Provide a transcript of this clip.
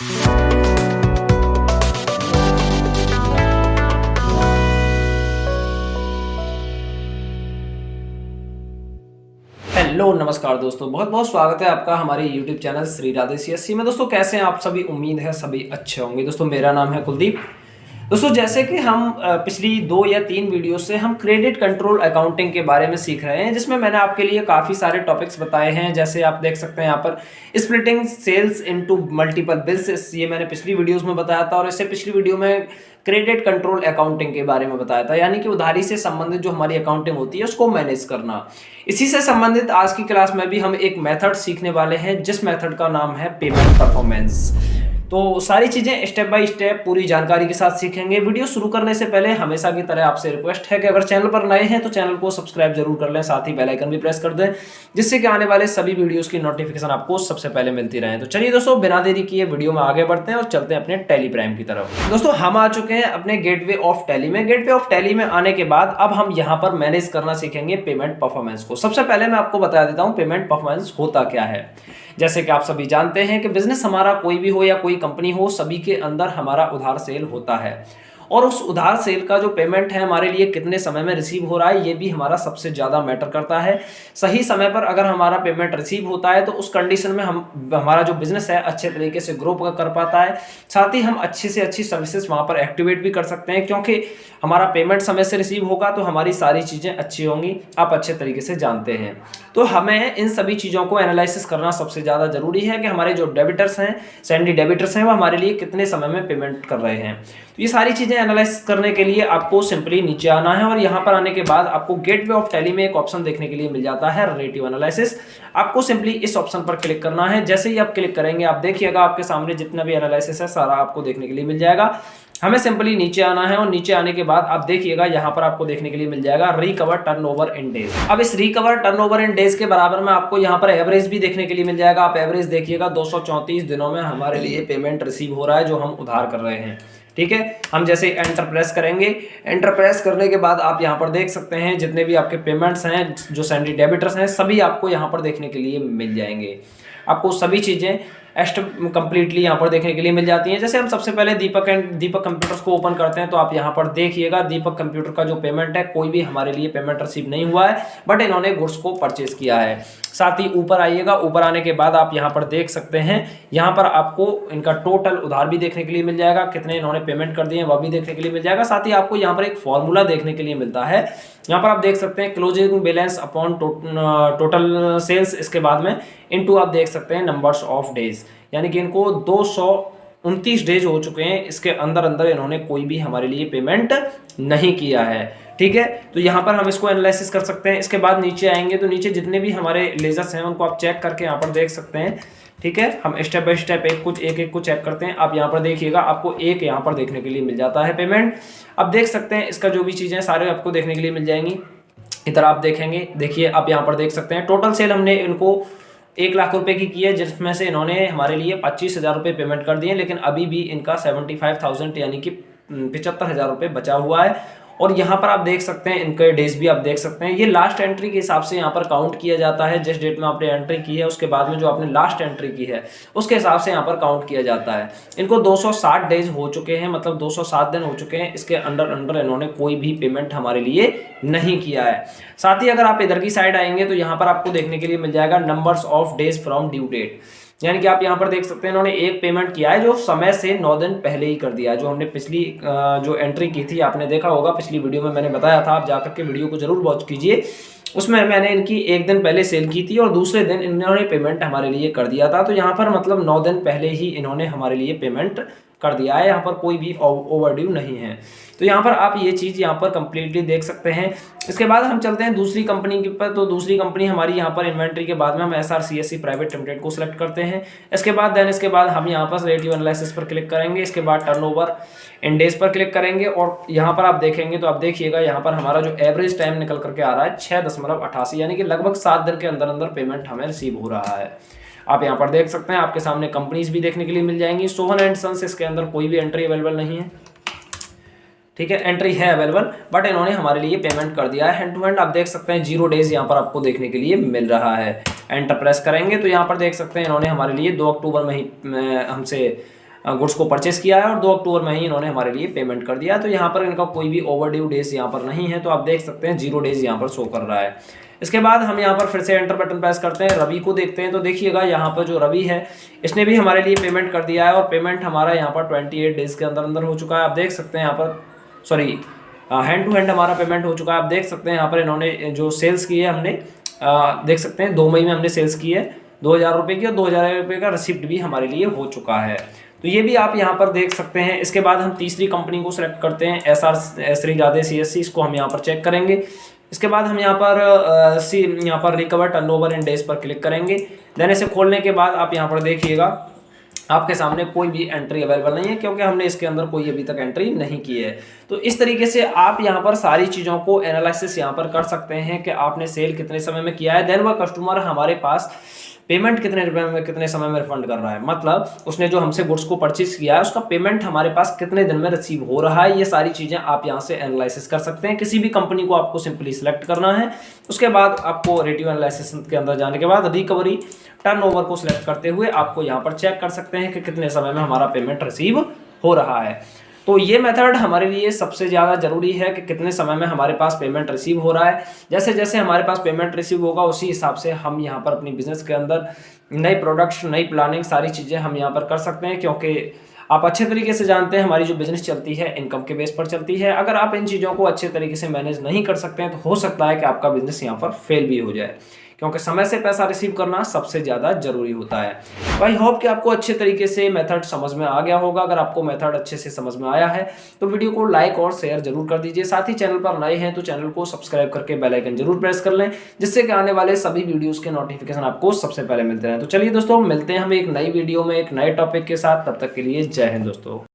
Hello नमस्कार दोस्तों, बहुत बहुत स्वागत है आपका हमारे YouTube channel Shri Radhe CSC में। दोस्तों कैसे हैं आप सभी? उम्मीद है सभी अच्छे होंगे। दोस्तों मेरा नाम है कुलदीप। दोस्तों जैसे कि हम पिछली 2 या 3 वीडियो से हम क्रेडिट कंट्रोल अकाउंटिंग के बारे में सीख रहे हैं, जिसमें मैंने आपके लिए काफ़ी सारे टॉपिक्स बताए हैं। जैसे आप देख सकते हैं यहाँ पर splitting sales into multiple bills, ये मैंने पिछली वीडियोस में बताया था। और इससे पिछली वीडियो में क्रेडिट कंट्रोल अकाउंटिंग के बारे में बताया था, यानी कि उधारी से संबंधित जो हमारी अकाउंटिंग होती है उसको मैनेज करना। इसी से संबंधित आज की क्लास में भी हम एक मेथड सीखने वाले हैं, जिस मेथड का नाम है पेमेंट परफॉर्मेंस। तो सारी चीजें स्टेप बाय स्टेप पूरी जानकारी के साथ सीखेंगे। वीडियो शुरू करने से पहले हमेशा की तरह आपसे रिक्वेस्ट है कि अगर चैनल पर नए हैं तो चैनल को सब्सक्राइब जरूर कर लें, साथ ही बेल आइकन भी प्रेस कर दें, जिससे कि आने वाले सभी वीडियोस की नोटिफिकेशन आपको सबसे पहले मिलती रहे। तो चलिए दोस्तों, बिना देरी किए वीडियो में आगे बढ़ते हैं और चलते हैं अपने टैली प्राइम की तरफ। दोस्तों हम आ चुके हैं अपने गेटवे ऑफ टैली में। गेटवे ऑफ टैली में आने के बाद अब हम यहाँ पर मैनेज करना सीखेंगे पेमेंट परफॉर्मेंस को। सबसे पहले मैं आपको बता देता हूँ पेमेंट परफॉर्मेंस होता क्या है। जैसे कि आप सभी जानते हैं कि बिजनेस हमारा कोई भी हो या कोई कंपनी हो, सभी के अंदर हमारा उधार सेल होता है, और उस उधार सेल का जो पेमेंट है हमारे लिए कितने समय में रिसीव हो रहा है, ये भी हमारा सबसे ज़्यादा मैटर करता है। सही समय पर अगर हमारा पेमेंट रिसीव होता है तो उस कंडीशन में हमारा जो बिजनेस है अच्छे तरीके से ग्रो कर पाता है। साथ ही हम अच्छी से अच्छी सर्विसेज वहाँ पर एक्टिवेट भी कर सकते हैं, क्योंकि हमारा पेमेंट समय से रिसीव होगा तो हमारी सारी चीज़ें अच्छी होंगी, आप अच्छे तरीके से जानते हैं। तो हमें इन सभी चीज़ों को एनालिसिस करना सबसे ज़्यादा ज़रूरी है कि हमारे जो डेबिटर्स हैं, सैंडी डेबिटर्स हैं, वो हमारे लिए कितने समय में पेमेंट कर रहे हैं। तो ये सारी चीज़ें एनालाइज करने के लिए आपको सिंपली नीचे आना है, और यहाँ पर आने के बाद आपको गेटवे ऑफ टैली में एक ऑप्शन देखने के लिए मिल जाता है, रिलेटिव एनालिसिस। आपको सिंपली इस ऑप्शन पर क्लिक करना है। जैसे ही आप क्लिक करेंगे आप देखिएगा आपके सामने जितना भी एनालिसिस है सारा आपको देखने के लिए मिल जाएगा। हमें सिंपली नीचे आना है, और नीचे आने के बाद आप देखिएगा यहाँ पर आपको देखने के लिए मिल जाएगा रिकवर टर्नओवर इन डेज। अब इस रिकवर टर्नओवर इन डेज के बराबर में आपको यहाँ पर एवरेज भी देखने के लिए मिल जाएगा। आप एवरेज देखिएगा 234 दिनों में हमारे लिए पेमेंट रिसीव हो रहा है जो हम उधार कर रहे हैं। ठीक है, हम जैसे एंटर प्रेस करेंगे, एंटर प्रेस करने के बाद आप यहाँ पर देख सकते हैं जितने भी आपके पेमेंट्स हैं, जो सैंडी डेबिटर्स हैं, सभी आपको यहाँ पर देखने के लिए मिल जाएंगे। आपको सभी चीज़ें कंप्लीटली यहाँ पर देखने के लिए मिल जाती हैं। जैसे हम सबसे पहले दीपक कंप्यूटर्स को ओपन करते हैं, तो आप यहाँ पर देखिएगा दीपक कंप्यूटर का जो पेमेंट है, कोई भी हमारे लिए पेमेंट रिसीव नहीं हुआ है, बट इन्होंने गुड्स को परचेज किया है। साथ ही ऊपर आइएगा, ऊपर आने के बाद आप यहाँ पर देख सकते हैं, यहाँ पर आपको इनका टोटल उधार भी देखने के लिए मिल जाएगा, कितने इन्होंने पेमेंट कर दिए हैं वह भी देखने के लिए मिल जाएगा। साथ ही आपको यहाँ पर एक फॉर्मूला देखने के लिए मिलता है। यहाँ पर आप देख सकते हैं closing balance upon total sales, इसके बाद में इनटू आप देख सकते हैं नंबर्स ऑफ डेज, यानी कि इनको 229 डेज हो चुके हैं, इसके अंदर अंदर इन्होंने कोई भी हमारे लिए पेमेंट नहीं किया है। ठीक है, तो यहाँ पर हम इसको एनालिसिस कर सकते हैं। इसके बाद नीचे आएंगे तो नीचे जितने भी हमारे लेजर्स हैं उनको आप चेक करके यहाँ पर देख सकते हैं। ठीक है, हम स्टेप बाय स्टेप एक एक को चेक करते हैं। आप यहाँ पर देखिएगा आपको एक यहाँ पर देखने के लिए मिल जाता है पेमेंट। अब देख सकते हैं इसका जो भी चीज़ें सारे आपको देखने के लिए मिल जाएंगी। इधर आप देखेंगे, देखिए आप यहाँ पर देख सकते हैं टोटल सेल हमने इनको 1 लाख रुपए की है, जिसमें से इन्होंने हमारे लिए 25,000 रुपये पेमेंट कर दिए, लेकिन अभी भी इनका 75,000 यानी कि 75,000 रुपये बचा हुआ है। और यहाँ पर आप देख सकते हैं इनके डेज भी आप देख सकते हैं। ये लास्ट एंट्री के हिसाब से यहाँ पर काउंट किया जाता है। जिस डेट में आपने एंट्री की है उसके बाद में जो आपने लास्ट एंट्री की है उसके हिसाब से यहाँ पर काउंट किया जाता है। इनको 260 डेज हो चुके हैं, मतलब 207 दिन हो चुके हैं। इसके अंदर इन्होंने कोई भी पेमेंट हमारे लिए नहीं किया है। साथ ही अगर आप इधर की साइड आएंगे तो यहाँ पर आपको देखने के लिए मिल जाएगा numbers of days from due date, यानी कि आप यहाँ पर देख सकते हैं इन्होंने एक पेमेंट किया है जो समय से 9 दिन पहले ही कर दिया है। जो हमने पिछली जो एंट्री की थी आपने देखा होगा, पिछली वीडियो में मैंने बताया था, आप जाकर के वीडियो को जरूर वॉच कीजिए। उसमें मैंने इनकी 1 दिन पहले सेल की थी और दूसरे दिन इन्होंने पेमेंट हमारे लिए कर दिया था। तो यहाँ पर मतलब 9 दिन पहले ही इन्होंने हमारे लिए पेमेंट कर दिया है, यहाँ पर कोई भी ओवरड्यू नहीं है। तो यहाँ पर आप ये चीज़ यहाँ पर कंप्लीटली देख सकते हैं। इसके बाद हम चलते हैं दूसरी कंपनी के पर। तो दूसरी कंपनी हमारी यहाँ पर इन्वेंट्री के बाद में हम SRCSC प्राइवेट लिमिटेड को सिलेक्ट करते हैं। इसके बाद हम यहाँ पर रिलेटिव एनालिसिस पर क्लिक करेंगे। इसके बाद टर्नओवर इन डेज पर क्लिक करेंगे और यहाँ पर आप देखेंगे तो आप देखिएगा यहाँ पर हमारा जो एवरेज टाइम निकल करके आ रहा है 6.88, यानी कि लगभग 7 दिन के अंदर अंदर पेमेंट हमें रिसीव हो रहा है। आप यहाँ पर देख सकते हैं, आपके सामने कंपनीज भी देखने के लिए मिल जाएंगी। सोहन एंड सन्स, इसके अंदर कोई भी एंट्री अवेलेबल नहीं है। ठीक है, एंट्री है अवेलेबल बट इन्होंने हमारे लिए पेमेंट कर दिया है हैंड टू हैंड। आप देख सकते हैं 0 डेज यहाँ पर आपको देखने के लिए मिल रहा है। एंटर प्रेस करेंगे तो यहाँ पर देख सकते हैं इन्होंने हमारे लिए 2 अक्टूबर में ही हमसे गुड्स को परचेस किया है और 2 अक्टूबर में ही इन्होंने हमारे लिए पेमेंट कर दिया। तो यहाँ पर इनका कोई भी ओवरड्यू डेज यहाँ पर नहीं है, तो आप देख सकते हैं 0 डेज यहाँ पर शो कर रहा है। इसके बाद हम यहाँ पर फिर से एंटर बटन प्रेस करते हैं, रवि को देखते हैं। तो देखिएगा यहाँ पर जो रवि है इसने भी हमारे लिए पेमेंट कर दिया है और पेमेंट हमारा यहाँ पर 28 डेज के अंदर अंदर हो चुका है। आप देख सकते हैं यहाँ पर, सॉरी, हैंड टू हैंड हमारा पेमेंट हो चुका है। आप देख सकते हैं यहाँ पर इन्होंने जो सेल्स की है हमने देख सकते हैं 2 मई में हमने सेल्स की है 2000 रुपये की, और 2000 रुपये का रिसिप्ट भी हमारे लिए हो चुका है। तो ये भी आप यहाँ पर देख सकते हैं। इसके बाद हम तीसरी कंपनी को सिलेक्ट करते हैं, SR श्री राधे CSC, इसको हम यहाँ पर चेक करेंगे। इसके बाद हम यहाँ पर रिकवर टर्नओवर इन डेज पर क्लिक करेंगे। देन इसे खोलने के बाद आप यहाँ पर देखिएगा आपके सामने कोई भी एंट्री अवेलेबल नहीं है, क्योंकि हमने इसके अंदर कोई अभी तक एंट्री नहीं की है। तो इस तरीके से आप यहाँ पर सारी चीज़ों को एनालिसिस यहाँ पर कर सकते हैं कि आपने सेल कितने समय में किया है, देन वह कस्टमर हमारे पास पेमेंट कितने रुपए में कितने समय में रिफंड कर रहा है, मतलब उसने जो हमसे गुड्स को परचेज किया है उसका पेमेंट हमारे पास कितने दिन में रिसीव हो रहा है। ये सारी चीज़ें आप यहाँ से एनालिसिस कर सकते हैं। किसी भी कंपनी को आपको सिंपली सिलेक्ट करना है, उसके बाद आपको रेटिव एनालिसिस के अंदर जाने के बाद रिकवरी टर्नओवर को सिलेक्ट करते हुए आपको यहाँ पर चेक कर सकते हैं कि कितने समय में हमारा पेमेंट रिसीव हो रहा है। तो ये मेथड हमारे लिए सबसे ज़्यादा ज़रूरी है कि कितने समय में हमारे पास पेमेंट रिसीव हो रहा है। जैसे जैसे हमारे पास पेमेंट रिसीव होगा उसी हिसाब से हम यहाँ पर अपनी बिजनेस के अंदर नई प्रोडक्ट्स, नई प्लानिंग, सारी चीज़ें हम यहाँ पर कर सकते हैं, क्योंकि आप अच्छे तरीके से जानते हैं हमारी जो बिजनेस चलती है इनकम के बेस पर चलती है। अगर आप इन चीज़ों को अच्छे तरीके से मैनेज नहीं कर सकते हैं तो हो सकता है कि आपका बिजनेस यहाँ पर फेल भी हो जाए, क्योंकि समय से पैसा रिसीव करना सबसे ज़्यादा जरूरी होता है। तो आई होप कि आपको अच्छे तरीके से मेथड समझ में आ गया होगा। अगर आपको मेथड अच्छे से समझ में आया है तो वीडियो को लाइक और शेयर जरूर कर दीजिए। साथ ही चैनल पर नए हैं तो चैनल को सब्सक्राइब करके बेल आइकन जरूर प्रेस कर लें, जिससे कि आने वाले सभी वीडियोस के नोटिफिकेशन आपको सबसे पहले मिलते रहें। तो चलिए दोस्तों, मिलते हैं हम एक नई वीडियो में एक नए टॉपिक के साथ। तब तक के लिए जय हिंद दोस्तों।